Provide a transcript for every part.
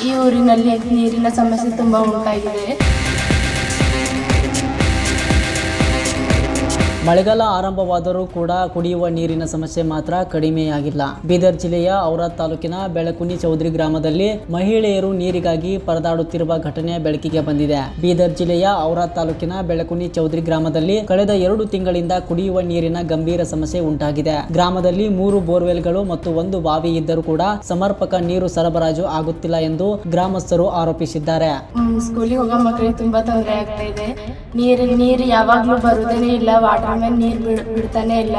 ಈ ಊರಿನಲ್ಲಿ ನೀರಿನ ಸಮಸ್ಯೆ ತುಂಬಾ ಉಂಟಾಗಿದೆ. ಮಳೆಗಾಲ ಆರಂಭವಾದರೂ ಕೂಡ ಕುಡಿಯುವ ನೀರಿನ ಸಮಸ್ಯೆ ಮಾತ್ರ ಕಡಿಮೆಯಾಗಿಲ್ಲ. ಬೀದರ್ ಜಿಲ್ಲೆಯ ಔರಾದ್ ತಾಲೂಕಿನ ಬೆಳಕುನಿ ಚೌಧರಿ ಗ್ರಾಮದಲ್ಲಿ ಮಹಿಳೆಯರು ನೀರಿಗಾಗಿ ಪರದಾಡುತ್ತಿರುವ ಘಟನೆ ಬೆಳಕಿಗೆ ಬಂದಿದೆ. ಬೀದರ್ ಜಿಲ್ಲೆಯ ಔರಾದ್ ತಾಲೂಕಿನ ಬೆಳಕುನಿ ಚೌಧರಿ ಗ್ರಾಮದಲ್ಲಿ ಕಳೆದ 2 ತಿಂಗಳಿಂದ ಕುಡಿಯುವ ನೀರಿನ ಗಂಭೀರ ಸಮಸ್ಯೆ ಉಂಟಾಗಿದೆ. ಗ್ರಾಮದಲ್ಲಿ 3 ಬೋರ್ವೆಲ್ಗಳು ಮತ್ತು 1 ಬಾವಿ ಇದ್ದರೂ ಕೂಡ ಸಮರ್ಪಕ ನೀರು ಸರಬರಾಜು ಆಗುತ್ತಿಲ್ಲ ಎಂದು ಗ್ರಾಮಸ್ಥರು ಆರೋಪಿಸಿದ್ದಾರೆ. ಸ್ಕೂಲಿಗೆ ಹೋಗೋ ಮಕ್ಕಳಿಗೆ ತುಂಬಾ ತೊಂದರೆ ಆಗ್ತಾ ಇದೆ. ನೀರು ಯಾವಾಗ್ಲೂ ಬರುವುದೇನೆ ಇಲ್ಲ. ವಾಟರ್ ಮ್ಯಾನ್ ನೀರು ಬಿಡ್ತಾನೆ ಇಲ್ಲ.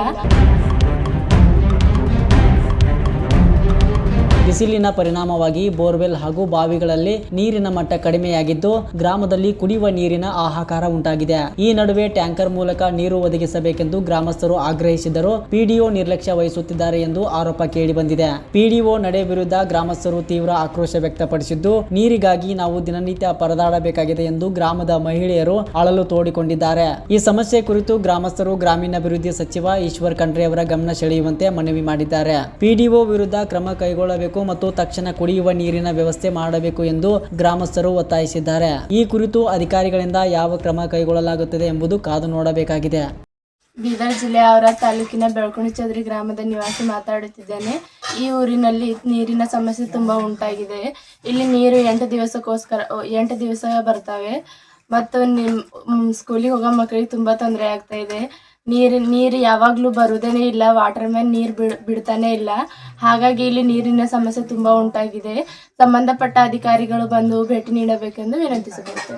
ಬಿಸಿಲಿನ ಪರಿಣಾಮವಾಗಿ ಬೋರ್ವೆಲ್ ಹಾಗೂ ಬಾವಿಗಳಲ್ಲಿ ನೀರಿನ ಮಟ್ಟ ಕಡಿಮೆಯಾಗಿದ್ದು ಗ್ರಾಮದಲ್ಲಿ ಕುಡಿಯುವ ನೀರಿನ ಹಾಹಾಕಾರ ಉಂಟಾಗಿದೆ. ಈ ನಡುವೆ ಟ್ಯಾಂಕರ್ ಮೂಲಕ ನೀರು ಒದಗಿಸಬೇಕೆಂದು ಗ್ರಾಮಸ್ಥರು ಆಗ್ರಹಿಸಿದರು. ಪಿಡಿಒ ನಿರ್ಲಕ್ಷ್ಯ ವಹಿಸುತ್ತಿದ್ದಾರೆ ಎಂದು ಆರೋಪ ಕೇಳಿಬಂದಿದೆ. ಪಿಡಿಒ ನಡೆ ವಿರುದ್ಧ ಗ್ರಾಮಸ್ಥರು ತೀವ್ರ ಆಕ್ರೋಶ ವ್ಯಕ್ತಪಡಿಸಿದ್ದು, ನೀರಿಗಾಗಿ ನಾವು ದಿನನಿತ್ಯ ಪರದಾಡಬೇಕಾಗಿದೆ ಎಂದು ಗ್ರಾಮದ ಮಹಿಳೆಯರು ಅಳಲು ತೋಡಿಕೊಂಡಿದ್ದಾರೆ. ಈ ಸಮಸ್ಯೆ ಕುರಿತು ಗ್ರಾಮಸ್ಥರು ಗ್ರಾಮೀಣಾಭಿವೃದ್ಧಿ ಸಚಿವ ಈಶ್ವರ್ ಖಂಡ್ರೆ ಅವರ ಗಮನ ಸೆಳೆಯುವಂತೆ ಮನವಿ ಮಾಡಿದ್ದಾರೆ. ಪಿಡಿಒ ವಿರುದ್ಧ ಕ್ರಮ ಕೈಗೊಳ್ಳಬೇಕು ಮತ್ತು ತಕ್ಷಣ ಕುಡಿಯುವ ನೀರಿನ ವ್ಯವಸ್ಥೆ ಮಾಡಬೇಕು ಎಂದು ಗ್ರಾಮಸ್ಥರು ಒತ್ತಾಯಿಸಿದ್ದಾರೆ. ಈ ಕುರಿತು ಅಧಿಕಾರಿಗಳಿಂದ ಯಾವ ಕ್ರಮ ಕೈಗೊಳ್ಳಲಾಗುತ್ತದೆ ಎಂಬುದು ಕಾದು ನೋಡಬೇಕಾಗಿದೆ. ಬೀದರ್ ಜಿಲ್ಲೆ ಔರಾದ್ ತಾಲೂಕಿನ ಬೆಳಕುನಿ ಚೌಧರಿ ಗ್ರಾಮದ ನಿವಾಸಿ ಮಾತಾಡುತ್ತಿದ್ದೇನೆ. ಈ ಊರಿನಲ್ಲಿ ನೀರಿನ ಸಮಸ್ಯೆ ತುಂಬಾ ಉಂಟಾಗಿದೆ. ಇಲ್ಲಿ ನೀರು 8 ದಿವಸ ಬರ್ತವೆ ಮತ್ತು ಸ್ಕೂಲಿಗೆ ಹೋಗೋ ಮಕ್ಕಳಿಗೆ ತುಂಬಾ ತೊಂದರೆ ಆಗ್ತಾ ಇದೆ. ನೀರು ಯಾವಾಗ್ಲೂ ಬರುವುದೇನೆ ಇಲ್ಲ. ವಾಟರ್ ಮ್ಯಾನ್ ನೀರು ಬಿಡ್ತಾನೆ ಇಲ್ಲ. ಹಾಗಾಗಿ ಇಲ್ಲಿ ನೀರಿನ ಸಮಸ್ಯೆ ತುಂಬಾ ಉಂಟಾಗಿದೆ. ಸಂಬಂಧಪಟ್ಟ ಅಧಿಕಾರಿಗಳು ಬಂದು ಭೇಟಿ ನೀಡಬೇಕೆಂದು ವಿನಂತಿಸಿಕೊಳ್ಳುತ್ತೇನೆ.